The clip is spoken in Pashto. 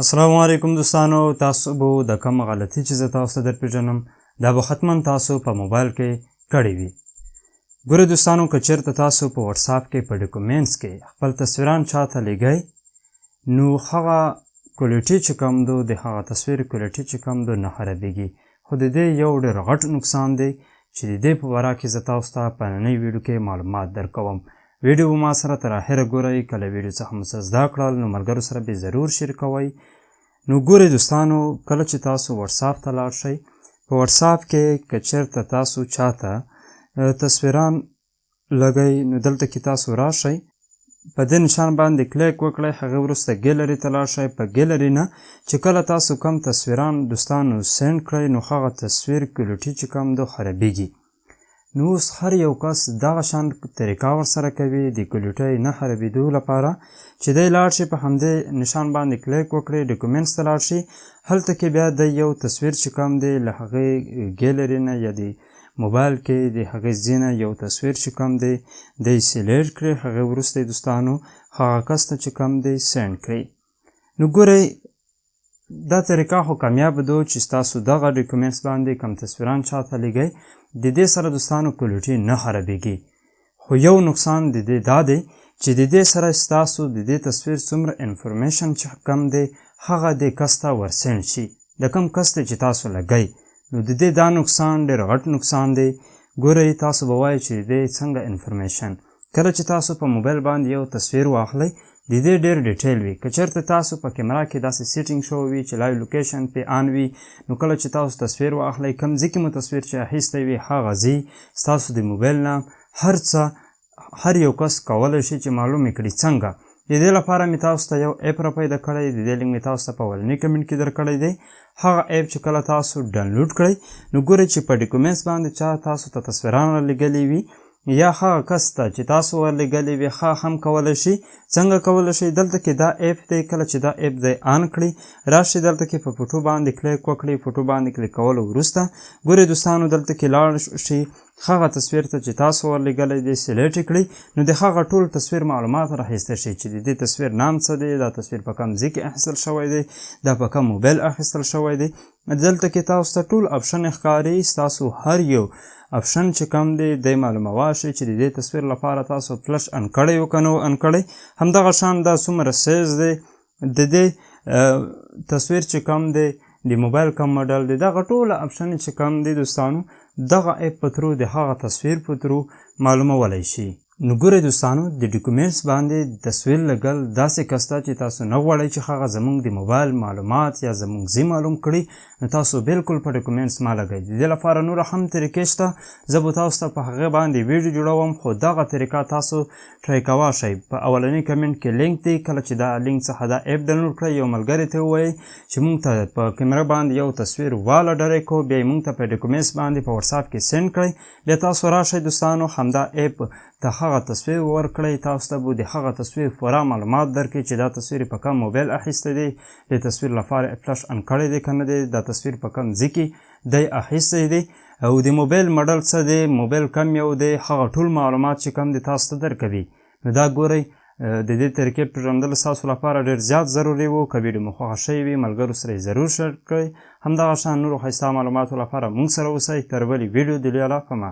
السلام علیکم دوستانو، تاسو به د کوم غلطي چې زه تاسو ته درپېژنم دا به حتما تاسو په موبایل کې کړې وي. ګوره دوستانو، که چېرته تاسو په وټساپ کې په ډاکومنټس کې خپل تصویران چاته لیږئ، نو هغه کوالټي چې کوم دو د هغه تصویر کوالټي چې کوم دو نه خرابېږي. خو د دې یو ډېر غټ نقصان دی چې د دې په باره کې زه تاسو ته په نننۍ ویډیو کې معلومات درکوم. ویډیو به ما سره تر اخره ګورئ. که له ویډیو څخه مو څه زده کړل نو ملګرو سره به ضرور شیر کوئ. نو ګورئ دوستانو، کله چې تاسو وټساپ ته لاړ شئ، په وټساپ کې که چېرته تاسو چاته تصویران لګئ، نو دلته کې تاسو راشئ، په دې نشان باندې کلیک وکړئ، هغې وروسته ګیلري ته لاړ شئ. په ګیلري نه چې کله تاسو کم تصویران دوستانو سینډ کړئ، نو هغه تصویر کوالټي چې کوم دو خرابېږي. نو اوس هر یو کس دغه شان طریقه ورسره کوي د کوالټۍ نه خرابېدو لپاره چې دی لاړ شي، په همدې نشان باندې کلیک وکړي، ډاکومنټس ته لاړ شي، هلته کې بیا د یو تصویر چې کوم دی له هغې ګیلري نه یا د موبایل کې د هغې ځینه یو تصویر چې کوم دی دی سلیکټ کړي، هغې وروسته دوستانو هغه کس ته چې کوم دی سینډ کړي. نو ګورئ دا طریقه خو کامیابه ده چې ستاسو دغه ډاکومنټس باندې کم تصویران چاته لیږئ، د دې سره دوستانو کوالټي نه خرابېږي. خو یو نقصان د دې دا دی چې د دې سره ستاسو د دې تصویر څومره انفرمیشن چې کم دی هغه دې کس ته ورسینډ شي، د کوم کس ته چې تاسو لګئ. نو د دې دا نقصان ډېر غټ نقصان دی. ګورئ تاسو به وایئ چې د دې څنګه انفرمیشن. کله چې تاسو په موبایل باندې یو تصویر واخلئ، د دې ډېر ډیټیل وي. که چېرته تاسو په کیمرا کې داسې سیټینګ شوی وي چې لایو لوکیشن پې آن وي، نو کله چې تاسو تصویر واخلئ، کوم ځای کې مو تصویر چې اخیستی وي هغه ځای ستاسو د موبایل نه هر څه هر یو کس کولی شي چې معلوم یې کړي. څنګه؟ د دې لپاره مې تاسو ته یو اپ را پیدا کړی، د دې لینک مې تاسو ته په اولني کمنټ کې درکړی دی. هغه اپ چې کله تاسو ډاونلوډ کړئ، نو ګورئ چې په ډاکومنټس باندې چا تاسو ته تصویران رالیږلي وي یا هغه کس ته چې تاسو ورلیږلي وي هغه هم کولی شي. څنګه کولی شي؟ دلته کې دا اپ دی، کله چې دا اپ دی آن کړي، راشئ دلته کې په فوټو باندې کلیک وکړئ. فوټو باندې کلیک کولو وروسته ګورئ دوستانو دلته کې لاړ شي، هغه تصویر ته چې تاسو ورلیږلی دی سلیکټ یې کړئ، نو د هغه ټول تصویر معلومات راخیستی شي چې د دې تصویر نام څه دی، دا تصویر په کوم ځای کې اخیستل شوی دی، دا په کوم موبایل اخیستل شوی دی. دلته کې تاسو ته ټول آپشن ښکاري، ستاسو هر یو آپشن چې کوم دی دی معلومولی شي چې د دې تصویر لپاره تاسو فلش ان کړی و که نه ان کړی. همدغه شان دا څومره سیز دی د دې تصویر چې کوم دی د موبایل کوم ماډل دی، دغه ټوله آپشن چې کوم دی دوستانو دغه اپ په ترو د هغه تصویر په ترو معلومولی شي. نو ګورئ دوستانو د ډاکومنټس باندې تصویر لګل داسې کس ته چې تاسو نه غواړئ چې هغه زموږ د موبایل معلومات یا زموږ ځای معلوم کړي، نو تاسو بالکل په ډاکومنټس مه لګئ. د دې لپاره نوره هم طریقې شته، زه به تاسو ته په هغې باندې ویډیو جوړوم، خو دغه طریقه تاسو ټرای کولی شئ. په اولني کمنټ کې لینک دی، کله چې دا لینک څخه دا اپ ډاونلوډ کړئ، یو ملګري ته ووایئ چې موږ ته په کیمره باندې یو تصویر واله ډایرکټ کړو، بیا یې موږ ته په ډاکومنټس باندې په وټساپ کې سینډ کړئ. بیا تاسو راشئ دوستانو، همدا اپ ته هغه تصویر ورکړئ، تاسو ته به د هغه تصویر پوره معلومات درکړي چې دا تصویر په کوم موبایل اخیستی دی، د تصویر لپاره فلش ان کړی دی که نه دی، دا تصویر په کوم ځای کې دی اخیستی دی، او د موبایل ماډل څه دی، موبایل کم یو دی، هغه ټول معلومات چې کوم دی تاسو ته درکوي. نو دا ګورئ د دې طریقې پېژندل ستاسو لپاره ډېر زیات ضروري و. که ویډیو مو خوښه شوې وي ملګرو سره یې ضرور شیر کړئ. همدغه شان نورو ښایسته معلوماتو لپاره موږ سره اوسئ. تر بلې ویډیو د لیاله په